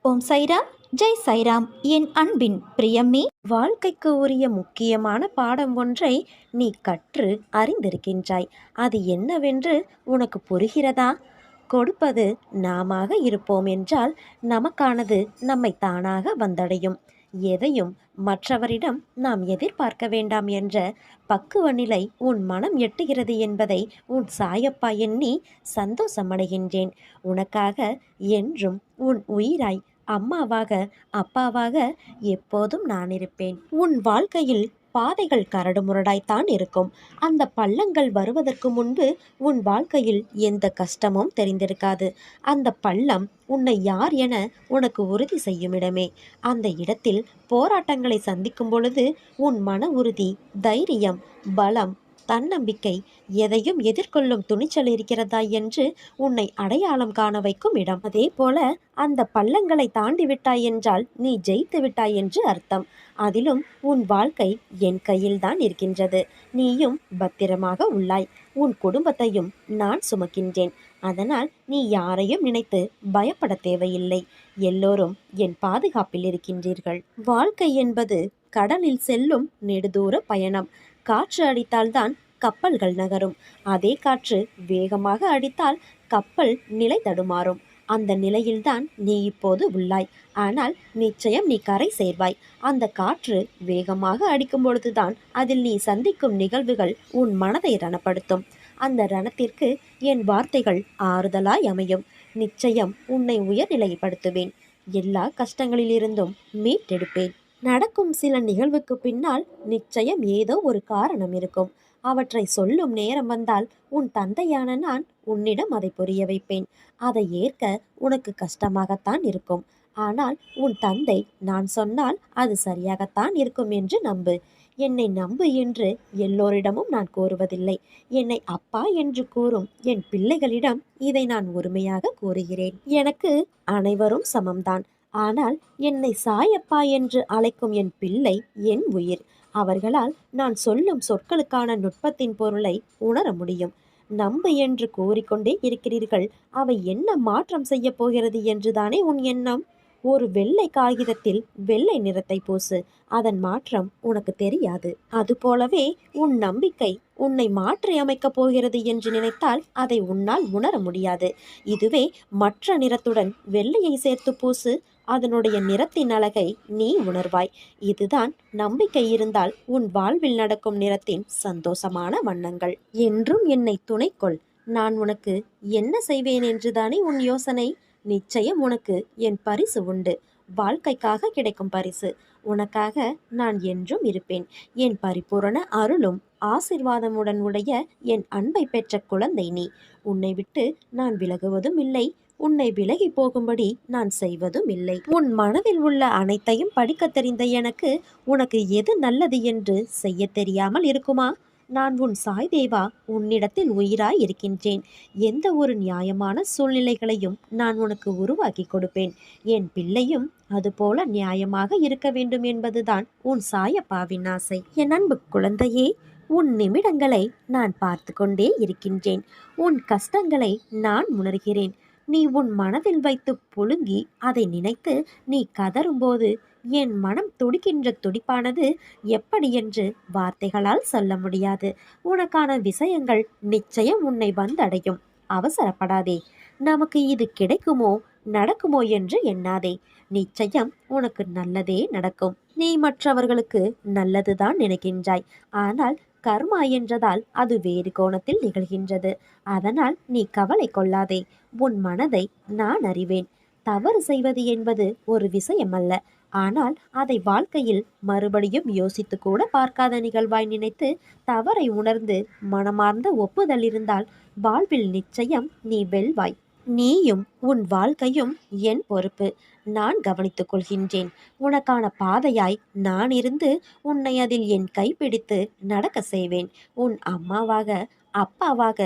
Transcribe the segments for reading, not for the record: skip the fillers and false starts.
ஓம் சைராம், ஜெய் சைராம். என் அன்பின் பிரியமே, வாழ்க்கைக்கு உரிய முக்கியமான பாடம் ஒன்றை நீ கற்று அறிந்திருக்கின்றாய். அது என்னவென்று உனக்கு புரிகிறதா? கொடுப்பது நாமாக இருப்போம் என்றால் நமக்கானது நம்மை தானாக வந்தடையும். எதையும் மற்றவரிடம் நாம் எதிர்பார்க்க வேண்டாம் என்ற பக்குவ நிலை உன் மனம் எட்டுகிறது என்பதை உன் சாயப்பா எண்ணி சந்தோஷமடைகின்றேன். உனக்காக என்றும் உன் உயிராய் அம்மாவாக அப்பாவாக எப்போதும் நான் இருப்பேன். உன் வாழ்க்கையில் பாதைகள் கரடுமுரடாய்த்தான் இருக்கும். அந்த பள்ளங்கள் வருவதற்கு முன்பு உன் வாழ்க்கையில் எந்த கஷ்டமும் தெரிந்திருக்காது. அந்த பள்ளம் உன்னை யார் என உனக்கு உறுதி செய்யும் இடமே. அந்த இடத்தில் போராட்டங்களை சந்திக்கும் பொழுது உன் மன உறுதி, தைரியம், பலம், தன்னம்பிக்கை, எதையும் எதிர்கொள்ளும் துணிச்சல் இருக்கிறதா என்று உன்னை அடையாளம் காண வைக்கும் இடம். அதே போல அந்த பள்ளங்களை தாண்டி விட்டாய் என்றால் நீ ஜெயித்து விட்டாய் என்று அர்த்தம். அதிலும் உன் வாழ்க்கை என் கையில்தான் இருக்கின்றது. நீயும் பத்திரமாக உள்ளாய். உன் குடும்பத்தையும் நான் சுமக்கின்றேன். அதனால் நீ யாரையும் நினைத்து பயப்பட தேவையில்லை. எல்லோரும் என் பாதுகாப்பில் இருக்கின்றீர்கள். வாழ்க்கை என்பது கடலில் செல்லும் நெடுதூர பயணம். காற்று அடித்தால்தான் கப்பல்கள் நகரும். அதே காற்று வேகமாக அடித்தால் கப்பல் நிலை தடுமாறும். அந்த நிலையில்தான் நீ இப்போது உள்ளாய். ஆனால் நிச்சயம் நீ கரை சேர்வாய். அந்த காற்று வேகமாக அடிக்கும் பொழுதுதான் அதில் நீ சந்திக்கும் நிகழ்வுகள் உன் மனதை ரணப்படுத்தும். அந்த ரணத்திற்கு என் வார்த்தைகள் ஆறுதலாய் அமையும். நிச்சயம் உன்னை உயர்நிலைப்படுத்துவேன். எல்லா கஷ்டங்களிலிருந்தும் மீட்டெடுப்பேன். நடக்கும் சில நிகழ்வுக்கு பின்னால் நிச்சயம் ஏதோ ஒரு காரணம் இருக்கும். அவற்றை சொல்லும் நேரம் வந்தால் உன் தந்தையான நான் உன்னிடம் அதை புரிய வைப்பேன். அதை ஏற்க உனக்கு கஷ்டமாகத்தான் இருக்கும். ஆனால் உன் தந்தை நான் சொன்னால் அது சரியாகத்தான் இருக்கும் என்று நம்பு. என்னை நம்பு என்று எல்லோரிடமும் நான் கூறுவதில்லை. என்னை அப்பா என்று கூறும் என் பிள்ளைகளிடம் இதை நான் உரிமையாக கூறுகிறேன். எனக்கு அனைவரும் சமம்தான். ஆனால் என்னை சாயப்பா என்று அழைக்கும் என் பிள்ளை என் உயிர். அவர்களால் நான் சொல்லும் சொற்களுக்கான நுட்பத்தின் பொருளை உணர முடியும். நம்பு என்று கூறிக்கொண்டே இருக்கிறீர்கள். அவை என்ன மாற்றம் செய்ய போகிறது என்றுதானே உன் எண்ணம்? ஒரு வெள்ளை காகிதத்தில் வெள்ளை நிறத்தை பூசு. அதன் மாற்றம் உனக்கு தெரியாது. அதுபோலவே உன் நம்பிக்கை உன்னை மாற்றி அமைக்கப் போகிறது என்று நினைத்தால் அதை உன்னால் உணர முடியாது. இதுவே மற்ற நிறத்துடன் வெள்ளையை சேர்த்து பூசு. அதனுடைய நிறத்தின் அழகை நீ உணர்வாய். இதுதான் நம்பிக்கை இருந்தால் உன் வாழ்வில் நடக்கும் நிறத்தின் சந்தோஷமான வண்ணங்கள். என்றும் என்னை துணைக்கொள். நான் உனக்கு என்ன செய்வேன் என்றுதானே உன் யோசனை? நிச்சயம் உனக்கு என் பரிசு உண்டு. வாழ்க்கைக்காக கிடைக்கும் பரிசு. உனக்காக நான் என்றும் இருப்பேன். என் பரிபூரண அருளும் ஆசிர்வாதமுடன் உடைய என் அன்பை பெற்ற குழந்தை நீ. உன்னை விட்டு நான் விலகுவதும் இல்லை. உன்னை விலகி போகும்படி நான் செய்வதும் இல்லை. உன் மனதில் உள்ள அனைத்தையும் படிக்க தெரிந்த எனக்கு உனக்கு எது நல்லது என்று செய்ய தெரியாமல் இருக்குமா? நான் உன் சாய் தேவா உன்னிடத்தில் உயிராய் இருக்கின்றேன். எந்த ஒரு நியாயமான சூழ்நிலைகளையும் நான் உனக்கு உருவாக்கி கொடுப்பேன். என் பிள்ளையும் அதுபோல நியாயமாக இருக்க வேண்டும் என்பதுதான் உன் சாயப்பாவின் ஆசை. என் அன்பு குழந்தையே, உன் நிமிடங்களை நான் பார்த்து கொண்டே இருக்கின்றேன். உன் கஷ்டங்களை நான் உணர்கிறேன். நீ உன் மனதில் வைத்து புழுங்கி அதை நினைத்து நீ கதறும்போது என் மனம் துடிக்கின்ற துடிப்பானது எப்படி என்று வார்த்தைகளால் சொல்ல முடியாது. உனக்கான விஷயங்கள் நிச்சயம் உன்னை வந்தடையும். அவசரப்படாதே. நமக்கு இது கிடைக்குமோ நடக்குமோ என்று எண்ணாதே. நிச்சயம் உனக்கு நல்லதே நடக்கும். நீ மற்றவர்களுக்கு நல்லதுதான் நினைக்கின்றாய். ஆனால் கர்மா என்றதால் அது வேறு கோணத்தில் நிகழ்கின்றது. அதனால் நீ கவலை கொள்ளாதே. உன் மனதை நான் அறிவேன். தவறு செய்வது என்பது ஒரு விஷயம் அல்ல. ஆனால் அதை வாழ்க்கையில் மறுபடியும் யோசித்து கூட பார்க்காத நிகழ்வாய் நினைத்து தவறை உணர்ந்து மனமார்ந்த ஒப்புதல் இருந்தால் வாழ்வில் நிச்சயம் நீ வெல்வாய். நீயும் உன் வாழ்க்கையும் என் பொறுப்பு. நான் கவனித்துக் கொள்கின்றேன். உனக்கான பாதையாய் நான் இருந்து உன்னை அதில் என் கைப்பிடித்து நடக்க செய்வேன். உன் அம்மாவாக அப்பாவாக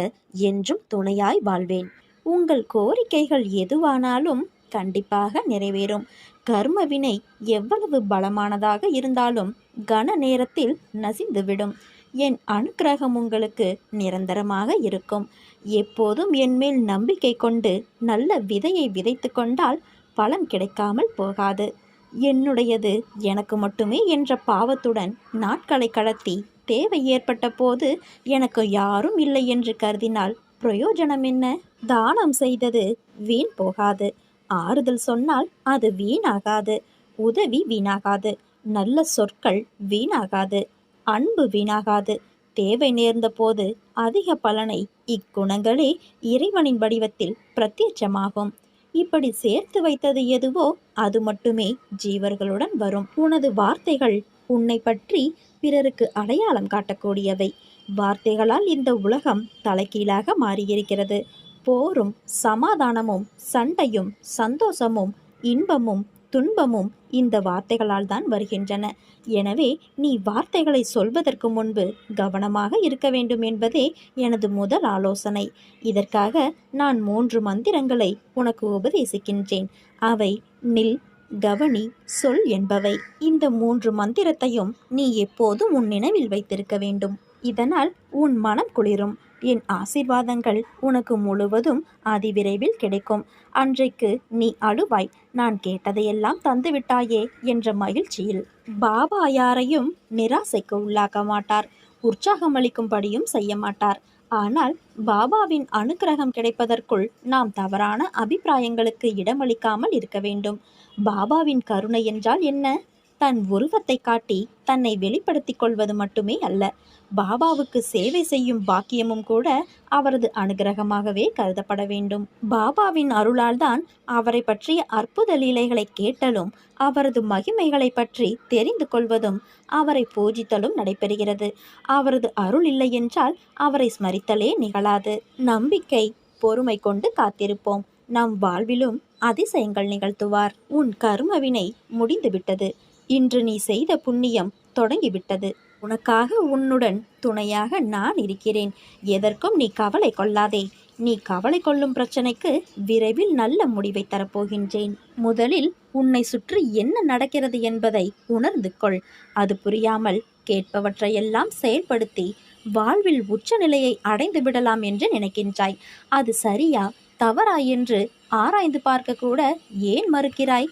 என்றும் துணையாய் வாழ்வேன். உங்கள் கோரிக்கைகள் எதுவானாலும் கண்டிப்பாக நிறைவேறும். கர்மவினை எவ்வளவு பலமானதாக இருந்தாலும் கன நேரத்தில் நசிந்துவிடும். என் அனுக்கிரகம் உங்களுக்கு நிரந்தரமாக இருக்கும். எப்போதும் என்மேல் நம்பிக்கை கொண்டு நல்ல விதையை விதைத்து கொண்டால் பலன் கிடைக்காமல் போகாது. என்னுடையது எனக்கு மட்டுமே என்ற பாவத்துடன் நாட்களை கடத்தி தேவை ஏற்பட்ட போது எனக்கு யாரும் இல்லை என்று கருதினால் பிரயோஜனம் என்ன? தானம் செய்தது வீண் போகாது. ஆறுதல் சொன்னால் அது வீணாகாது. உதவி வீணாகாது. நல்ல சொற்கள் வீணாகாது. அன்பு வீணாகாது. தேவை நேர்ந்த போது அதிக பலனை இக்குணங்களே இறைவனின் வடிவத்தில் பிரத்யட்சமாகும். இப்படி சேர்த்து வைத்தது எதுவோ அது மட்டுமே ஜீவர்களுடன் வரும். உனது வார்த்தைகள் உன்னை பற்றி பிறருக்கு அடையாளம் காட்டக்கூடியவை. வார்த்தைகளால் இந்த உலகம் தலைகீழாக மாறியிருக்கிறது. போரும் சமாதானமும் சண்டையும் சந்தோஷமும் இன்பமும் துன்பமும் இந்த வார்த்தைகளால் தான் வருகின்றன. எனவே நீ வார்த்தைகளை சொல்வதற்கு முன்பு கவனமாக இருக்க வேண்டும் என்பதே எனது முதல் ஆலோசனை. இதற்காக நான் 3 மந்திரங்களை உனக்கு உபதேசிக்கின்றேன். அவை நில், கவனி, சொல் என்பவை. இந்த 3 மந்திரத்தையும் நீ எப்போதும் உன் நினைவில் வைத்திருக்க வேண்டும். இதனால் உன் மனம் குளிரும். என் ஆசீர்வாதங்கள் உனக்கு முழுவதும் அதிவிரைவில் கிடைக்கும். அன்றைக்கு நீ அழுவாய், நான் கேட்டதையெல்லாம் தந்துவிட்டாயே என்ற மகிழ்ச்சியில். பாபா யாரையும் நிராசைக்கு உள்ளாக்க மாட்டார். உற்சாகமளிக்கும்படியும் செய்ய மாட்டார். ஆனால் பாபாவின் அனுக்கிரகம் கிடைப்பதற்குள் நாம் தவறான அபிப்பிராயங்களுக்கு இடமளிக்காமல் இருக்க வேண்டும். பாபாவின் கருணை என்றால் என்ன? தன் உருவத்தை காட்டி தன்னை வெளிப்படுத்திக் கொள்வது மட்டுமே அல்ல. பாபாவுக்கு சேவை செய்யும் பாக்கியமும் கூட அவரது அனுகிரகமாகவே கருதப்பட வேண்டும். பாபாவின் அருளால்தான் அவரை பற்றிய அற்புத லீலைகளை கேட்டலும் அவரது மகிமைகளை பற்றி தெரிந்து கொள்வதும் அவரை பூஜித்தலும் நடைபெறுகிறது. அவரது அருள் இல்லை என்றால் அவரை ஸ்மரித்தலே நிகழாது. நம்பிக்கை, பொறுமை கொண்டு காத்திருப்போம். நம் வாழ்விலும் அதிசயங்கள் நிகழ்த்துவார். உன் கர்மவினை முடிந்துவிட்டது. இன்று நீ செய்த புண்ணியம் தொடங்கிவிட்டது. உனக்காக உன்னுடன் துணையாக நான் இருக்கிறேன். எதற்கும் நீ கவலை கொள்ளாதே. நீ கவலை கொள்ளும் பிரச்சனைக்கு விரைவில் நல்ல முடிவை தரப்போகின்றேன். முதலில் உன்னை சுற்றி என்ன நடக்கிறது என்பதை உணர்ந்து கொள். அது புரியாமல் கேட்பவற்றையெல்லாம் செயல்படுத்தி வாழ்வில் உச்சநிலையை அடைந்து விடலாம் என்று நினைக்கின்றாய். அது சரியா தவறா என்று ஆராய்ந்து பார்க்க கூட ஏன் மறுக்கிறாய்?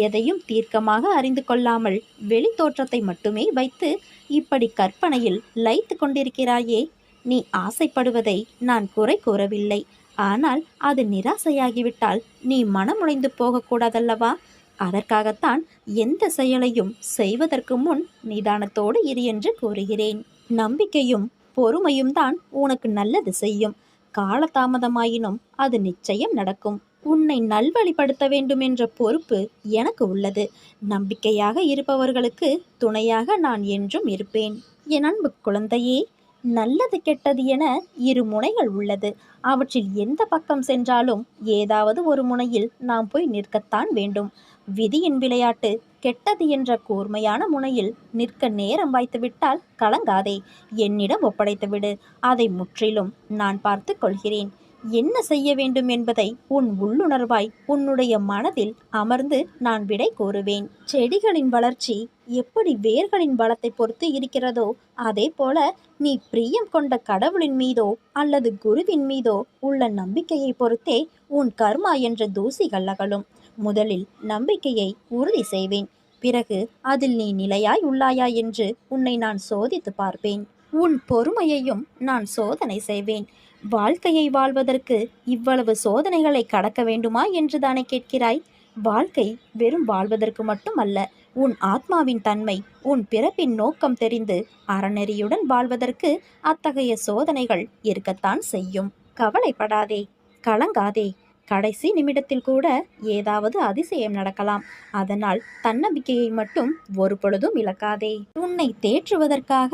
எதையும் தீர்க்கமாக அறிந்து கொள்ளாமல் வெளி தோற்றத்தை மட்டுமே வைத்து இப்படி கற்பனையில் லயித்து கொண்டிருக்கிறாயே. நீ ஆசைப்படுவதை நான் குறை கூறவில்லை. ஆனால் அது நிராசையாகிவிட்டால் நீ மனமுடைந்து போகக்கூடாதல்லவா? அதற்காகத்தான் எந்த செயலையும் செய்வதற்கு முன் நிதானத்தோடு இரு என்று கூறுகிறேன். நம்பிக்கையும் பொறுமையும் தான் உனக்கு நல்லது செய்யும். காலதாமதமாயினும் அது நிச்சயம் நடக்கும். உன்னை நல்வழிப்படுத்த வேண்டும் என்ற பொறுப்பு எனக்கு உள்ளது. நம்பிக்கையாக இருப்பவர்களுக்கு துணையாக நான் என்றும் இருப்பேன். என் அன்பு குழந்தையே, நல்லது கெட்டது என 2 முனைகள் உள்ளது. அவற்றில் எந்த பக்கம் சென்றாலும் ஏதாவது ஒரு முனையில் நாம் போய் நிற்கத்தான் வேண்டும். விதியின் விளையாட்டு. கெட்டது என்ற கூர்மையான முனையில் நிற்க நேரம் வாய்த்துவிட்டால் கலங்காதே. என்னிடம் ஒப்படைத்துவிடு. அதை முற்றிலும் நான் பார்த்து கொள்கிறேன். என்ன செய்ய வேண்டும் என்பதை உன் உள்ளுணர்வாய் உன்னுடைய மனதில் அமர்ந்து நான் விடை கூறுவேன். செடிகளின் வளர்ச்சி எப்படி வேர்களின் பலத்தை பொறுத்து இருக்கிறதோ அதே போல நீ பிரியம் கொண்ட கடவுளின் மீதோ அல்லது குருவின் மீதோ உள்ள நம்பிக்கையை பொறுத்தே உன் கர்மா என்ற தூசிகள் அகலும். முதலில் நம்பிக்கையை உறுதி செய்வேன். பிறகு அதில் நீ நிலையாய் உள்ளாயா என்று உன்னை நான் சோதித்து பார்ப்பேன். உன் பொறுமையையும் நான் சோதனை செய்வேன். வாழ்க்கையை வாழ்வதற்கு இவ்வளவு சோதனைகளை கடக்க வேண்டுமா என்று தானே கேட்கிறாய்? வாழ்க்கை வெறும் வாழ்வதற்கு மட்டுமல்ல. உன் ஆத்மாவின் தன்மை, உன் பிறப்பின் நோக்கம் தெரிந்து அறநெறியுடன் வாழ்வதற்கு அத்தகைய சோதனைகள் இருக்கத்தான் செய்யும். கவலைப்படாதே, கலங்காதே. கடைசி நிமிடத்தில் கூட ஏதாவது அதிசயம் நடக்கலாம். அதனால் தன்னம்பிக்கையை மட்டும் ஒரு பொழுதும் இழக்காதே. உன்னை தேற்றுவதற்காக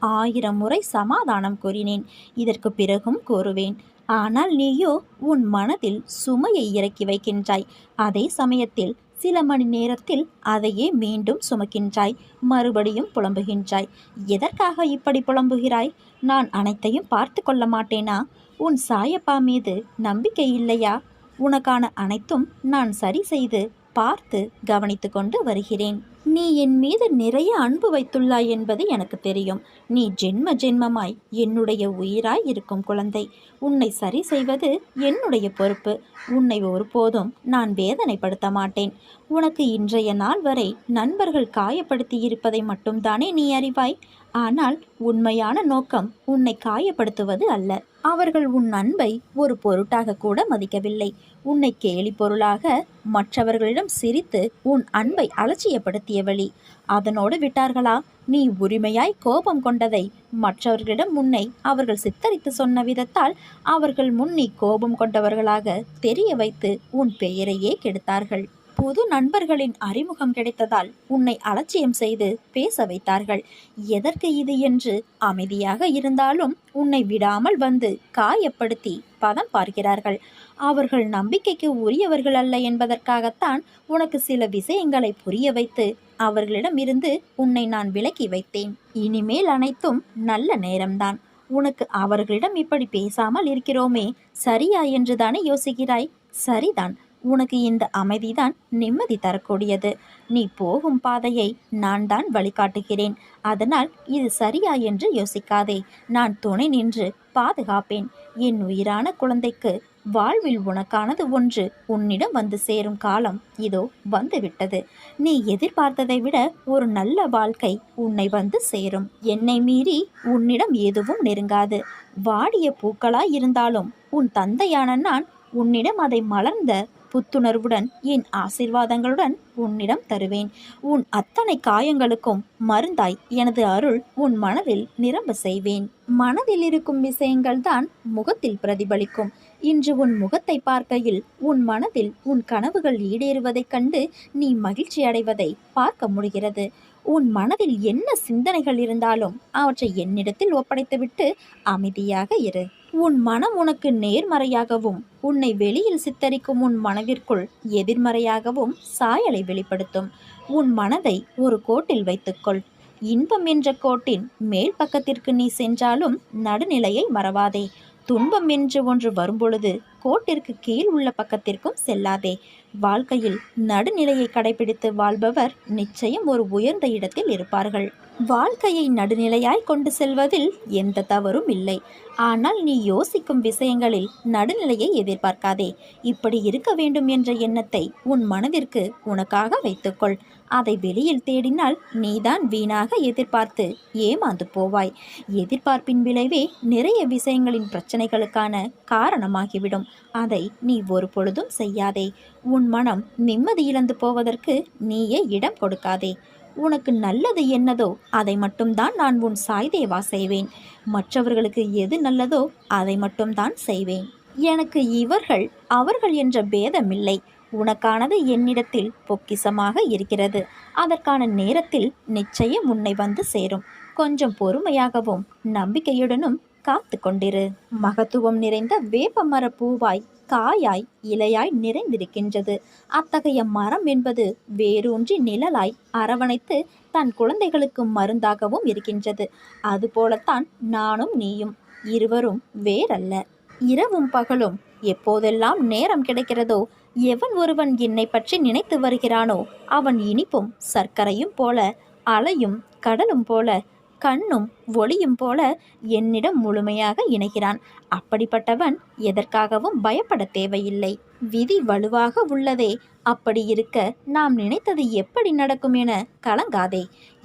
1000 முறை சமாதானம் கூறினேன். இதற்கு பிறகும் கூறுவேன். ஆனால் நீயோ உன் மனதில் சுமையை இறக்கி வைக்கின்றாய். அதே சமயத்தில் சில மணி நேரத்தில் அதையே மீண்டும் சுமக்கின்றாய். மறுபடியும் புலம்புகின்றாய். எதற்காக இப்படி புலம்புகிறாய்? நான் அனைத்தையும் பார்த்து கொள்ள மாட்டேனா? உன் சாயப்பா மீது நம்பிக்கை இல்லையா? உனக்கான அனைத்தும் நான் சரி செய்து பார்த்து கவனித்து கொண்டு வருகிறேன். நீ என் மீது நிறைய அன்பு வைத்துள்ளாய் என்பது எனக்கு தெரியும். நீ ஜென்ம ஜென்மமாய் என்னுடைய உயிராய் இருக்கும் குழந்தை. உன்னை சரி செய்வது என்னுடைய பொறுப்பு. உன்னை ஒருபோதும் நான் வேதனைப்படுத்த மாட்டேன். உனக்கு இன்றைய நாள் வரை நண்பர்கள் காயப்படுத்தி இருப்பதை மட்டும்தானே நீ அறிவாய். ஆனால் உண்மையான நோக்கம் உன்னை காயப்படுத்துவது அல்ல. அவர்கள் உன் அன்பை ஒரு பொருட்டாக கூட மதிக்கவில்லை. உன்னை கேலி பொருளாக மற்றவர்களிடம் சிரித்து உன் அன்பை அலட்சியப்படுத்திய வழி. அதனோடு விட்டார்களா? நீ உரிமையாய் கோபம் கொண்டதை மற்றவர்களிடம் உன்னை அவர்கள் சித்தரித்து சொன்ன விதத்தால் அவர்கள் முன் நீ கோபம் கொண்டவர்களாக தெரிய வைத்து உன் பெயரையே கெடுத்தார்கள். புது நண்பர்களின் அறிமுகம் கிடைத்ததால் உன்னை அலட்சியம் செய்து பேச வைத்தார்கள். எதற்கு இது என்று அமைதியாக இருந்தாலும் உன்னை விடாமல் வந்து காயப்படுத்தி பதம் பார்க்கிறார்கள். அவர்கள் நம்பிக்கைக்கு உரியவர்கள் அல்ல என்பதற்காகத்தான் உனக்கு சில விஷயங்களை புரிய வைத்து அவர்களிடம் இருந்து உன்னை நான் விலக்கி வைத்தேன். இனிமேல் அனைத்தும் நல்ல நேரம்தான். உனக்கு அவர்களிடம் இப்படி பேசாமல் இருக்கிறோமே சரியா என்றுதானே யோசிக்கிறாய்? சரிதான். உனக்கு இந்த அமைதிதான் நிம்மதி தரக்கூடியது. நீ போகும் பாதையை நான் தான் வழிகாட்டுகிறேன். அதனால் இது சரியா என்று யோசிக்காதே. நான் துணை நின்று பாதுகாப்பேன். என் உயிரான குழந்தைக்கு வாழ்வில் உனக்கானது ஒன்று உன்னிடம் வந்து சேரும் காலம் இதோ வந்துவிட்டது. நீ எதிர்பார்த்ததை விட ஒரு நல்ல வாழ்க்கை உன்னை வந்து சேரும். என்னை மீறி உன்னிடம் எதுவும் நெருங்காது. வாடிய பூக்களாய் இருந்தாலும் உன் தந்தையான நான் உன்னிடம் அதை மலர்ந்த புத்துணர்வுடன் என் ஆசீர்வாதங்களுடன் உன்னிடம் தருவேன். உன் அத்தனை காயங்களுக்கும் மருந்தாய் எனது அருள் உன் மனதில் நிரம்ப செய்வேன். மனதில் இருக்கும் விஷயங்கள் தான் முகத்தில் பிரதிபலிக்கும். இன்று உன் முகத்தை பார்க்கையில் உன் மனதில் உன் கனவுகள் ஈடேறுவதைக் கண்டு நீ மகிழ்ச்சி அடைவதை பார்க்க முடிகிறது. உன் மனதில் என்ன சிந்தனைகள் இருந்தாலும் அவற்றை என்னிடத்தில் ஒப்படைத்துவிட்டு அமைதியாக இரு. உன் மனம் உனக்கு நேர்மறையாகவும் உன்னை வெளியில் சித்தரிக்கும் உன் மனதிற்குள் எதிர்மறையாகவும் சாயலை வெளிப்படுத்தும். உன் மனதை ஒரு கோட்டில் வைத்துக்கொள். இன்பம் என்ற கோட்டின் மேல் பக்கத்திற்கு நீ சென்றாலும் நடுநிலையை மறவாதே. துன்பம் என்று ஒன்று வரும்பொழுது கோட்டிற்கு கீழ் உள்ள பக்கத்திற்கும் செல்லாதே. வாழ்க்கையில் நடுநிலையை கடைபிடித்து வாழ்பவர் நிச்சயம் ஒரு உயர்ந்த இடத்தில் இருப்பார்கள். வாழ்க்கையை நடுநிலையாய் கொண்டு செல்வதில் எந்த தவறும் இல்லை. ஆனால் நீ யோசிக்கும் விஷயங்களில் நடுநிலையை எதிர்பார்க்காதே. இப்படி இருக்க வேண்டும் என்ற எண்ணத்தை உன் மனதிற்கு உனக்காக வைத்துக்கொள். அதை வெளியில் தேடினால் நீதான் வீணாக எதிர்பார்த்து ஏமாந்து போவாய். எதிர்பார்ப்பின் விளைவே நிறைய விஷயங்களின் பிரச்சனைகளுக்கான காரணமாகிவிடும். அதை நீ ஒரு பொழுதும் செய்யாதே. உன் மனம் நிம்மதி இழந்து போவதற்கு நீயே இடம் கொடுக்காதே. உனக்கு நல்லது என்னதோ அதை மட்டும்தான் நான் உன் சாய்தேவா செய்வேன். மற்றவர்களுக்கு எது நல்லதோ அதை மட்டும்தான் செய்வேன். எனக்கு இவர்கள் அவர்கள் என்ற பேதமில்லை. உனக்கானது என்னிடத்தில் பொக்கிசமாக இருக்கிறது. அதற்கான நேரத்தில் நிச்சயம் உன்னை வந்து சேரும். கொஞ்சம் பொறுமையாகவும் நம்பிக்கையுடனும் காத்து கொண்டிரு. மகத்துவம் நிறைந்த வேப்பமர பூவாய் காயாய் இலையாய் நிறைந்திருக்கின்றது. அத்தகைய மரம் என்பது வேரூன்றி நிழலாய் அரவணைத்து தன் குழந்தைகளுக்கு மருந்தாகவும் இருக்கின்றது. அதுபோலத்தான் நானும் நீயும் இருவரும் வேறல்ல. இரவும் பகலும் எப்போதெல்லாம் நேரம் கிடைக்கிறதோ எவன் ஒருவன் என்னை பற்றி நினைத்து வருகிறானோ அவன் இனிப்பும் சர்க்கரையும் போல, அலையும் கடலும் போல, கண்ணும் ஒளியும் போல என்னிடம் முழுமையாக இணைகிறான். அப்படிப்பட்டவன் எதற்காகவும் பயப்பட தேவையில்லை. விதி வலுவாக உள்ளதே. அப்படி இருக்க நாம் நினைத்தது எப்படி நடக்கும் என கலங்காதே.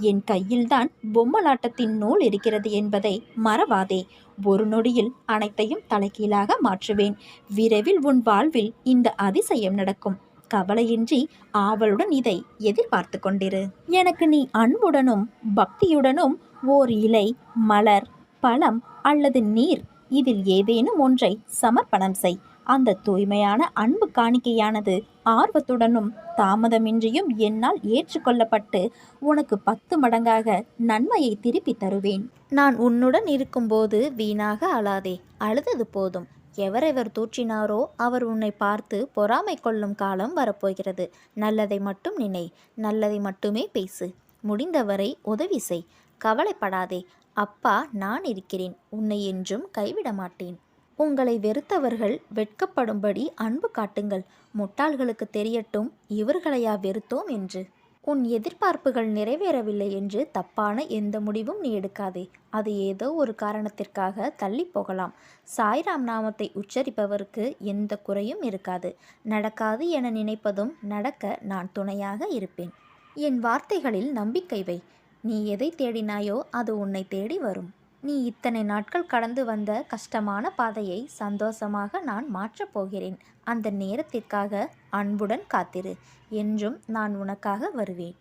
என் கையில்தான் பொம்மலாட்டத்தின் நூல் இருக்கிறது என்பதை மறவாதே. ஒரு நொடியில் அனைத்தையும் தலைகீழாக மாற்றுவேன். விரைவில் உன் வாழ்வில் இந்த அதிசயம் நடக்கும். கவலையின்றி ஆவலுடன் இதை எதிர்பார்த்து கொண்டிரு. எனக்கு நீ அன்புடனும் பக்தியுடனும் ஓர் இலை, மலர், பழம் அல்லது நீர் இதில் ஏதேனும் ஒன்றை சமர்ப்பணம் செய். அந்த தூய்மையான அன்பு காணிக்கையானது ஆர்வத்துடனும் தாமதமின்றியும் என்னால் ஏற்றுக்கொள்ளப்பட்டு உனக்கு 10 மடங்காக நன்மையை திருப்பி தருவேன். நான் உன்னுடன் இருக்கும்போது வீணாக அழாதே. அழுதது போதும். எவரெவர் தூற்றினாரோ அவர் உன்னை பார்த்து பொறாமை கொள்ளும் காலம் வரப்போகிறது. நல்லதை மட்டும் நினை. நல்லதை மட்டுமே பேசு. முடிந்தவரை உதவி செய். கவலைப்படாதே. அப்பா நான் இருக்கிறேன். உன்னை என்றும் கைவிட மாட்டேன். உங்களை வெறுத்தவர்கள் வெட்கப்படும்படி அன்பு காட்டுங்கள். முட்டாள்களுக்கு தெரியட்டும், இவர்களையா வெறுத்தோம் என்று. உன் எதிர்பார்ப்புகள் நிறைவேறவில்லை என்று தப்பான எந்த முடிவும் நீ எடுக்காதே. அது ஏதோ ஒரு காரணத்திற்காக தள்ளி போகலாம். சாய்ராம் நாமத்தை உச்சரிப்பவருக்கு எந்த குறையும் இருக்காது. நடக்காது என நினைப்பதும் நடக்க நான் துணையாக இருப்பேன். என் வார்த்தைகளில் நம்பிக்கை வை. நீ எதை தேடினாயோ அது உன்னை தேடி வரும். நீ இத்தனை நாட்கள் கடந்து வந்த கஷ்டமான பாதையை சந்தோஷமாக நான் மாற்றப் போகிறேன். அந்த நேரத்திற்காக அன்புடன் காத்திரு. என்றும் நான் உனக்காக வருவேன்.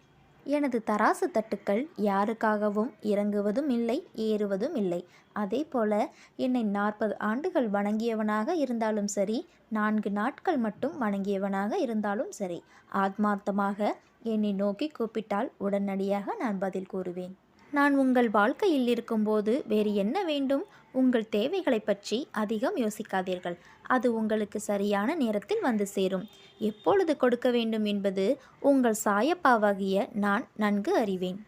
எனது தராசு தட்டுக்கள் யாருக்காகவும் இறங்குவதும் இல்லை, ஏறுவதும் இல்லை. அதே போல என்னை 40 ஆண்டுகள் வணங்கியவனாக இருந்தாலும் சரி, 4 நாட்கள் மட்டும் வணங்கியவனாக இருந்தாலும் சரி, ஆத்மார்த்தமாக என்னை நோக்கி கூப்பிட்டால் உடனடியாக நான் பதில் கூறுவேன். நான் உங்கள் வாழ்க்கையில் இருக்கும்போது வேறு என்ன வேண்டும்? உங்கள் தேவைகளை பற்றி அதிகம் யோசிக்காதீர்கள். அது உங்களுக்கு சரியான நேரத்தில் வந்து சேரும். எப்பொழுது கொடுக்க வேண்டும் என்பது உங்கள் சாயப்பாவாகிய நான் நன்கு அறிவேன்.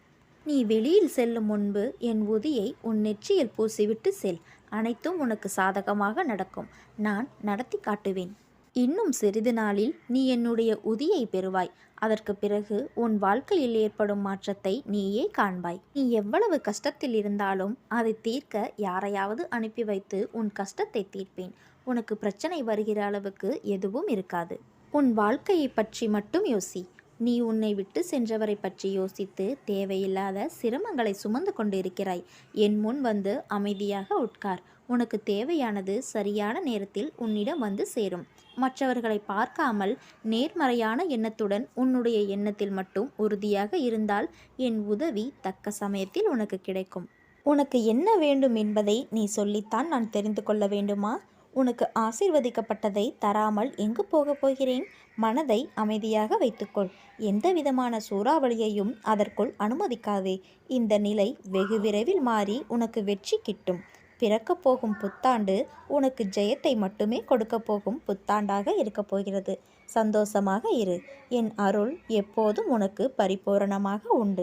நீ வெளியில் செல்லும் முன்பு என் உதியை உன் நெற்றியில் பூசிவிட்டு செல். அனைத்தும் உனக்கு சாதகமாக நடக்கும். நான் நடத்தி காட்டுவேன். இன்னும் சிறிது நாளில் நீ என்னுடைய உதியை பெறுவாய். அதற்கு பிறகு உன் வாழ்க்கையில் ஏற்படும் மாற்றத்தை நீயே காண்பாய். நீ எவ்வளவு கஷ்டத்தில் இருந்தாலும் அதை தீர்க்க யாரையாவது அனுப்பி வைத்து உன் கஷ்டத்தை தீர்ப்பேன். உனக்கு பிரச்சனை வருகிற அளவுக்கு எதுவும் இருக்காது. உன் வாழ்க்கையை பற்றி மட்டும் யோசி. நீ உன்னை விட்டு சென்றவரை பற்றி யோசித்து தேவையில்லாத சிரமங்களை சுமந்து கொண்டு இருக்கிறாய். என் முன் வந்து அமைதியாக உட்கார். உனக்கு தேவையானது சரியான நேரத்தில் உன்னிடம் வந்து சேரும். மற்றவர்களை பார்க்காமல் நேர்மறையான எண்ணத்துடன் உன்னுடைய எண்ணத்தில் மட்டும் உறுதியாக இருந்தால் என் உதவி தக்க சமயத்தில் உனக்கு கிடைக்கும். உனக்கு என்ன வேண்டும் என்பதை நீ சொல்லித்தான் நான் தெரிந்து கொள்ள வேண்டுமா? உனக்கு ஆசீர்வதிக்கப்பட்டதை தராமல் எங்கு போகப் போகிறேன்? மனதை அமைதியாக வைத்துக்கொள். எந்த விதமான சூறாவளியையும் அதற்குள் அனுமதிக்காதே. இந்த நிலை வெகு விரைவில் மாறி உனக்கு வெற்றி கிட்டும். பிறக்கப் போகும் புத்தாண்டு உனக்கு ஜெயத்தை மட்டுமே கொடுக்கப் போகும் புத்தாண்டாக இருக்கப் போகிறது. சந்தோஷமாக இரு. என் அருள் எப்போதும் உனக்கு பரிபூரணமாக உண்டு.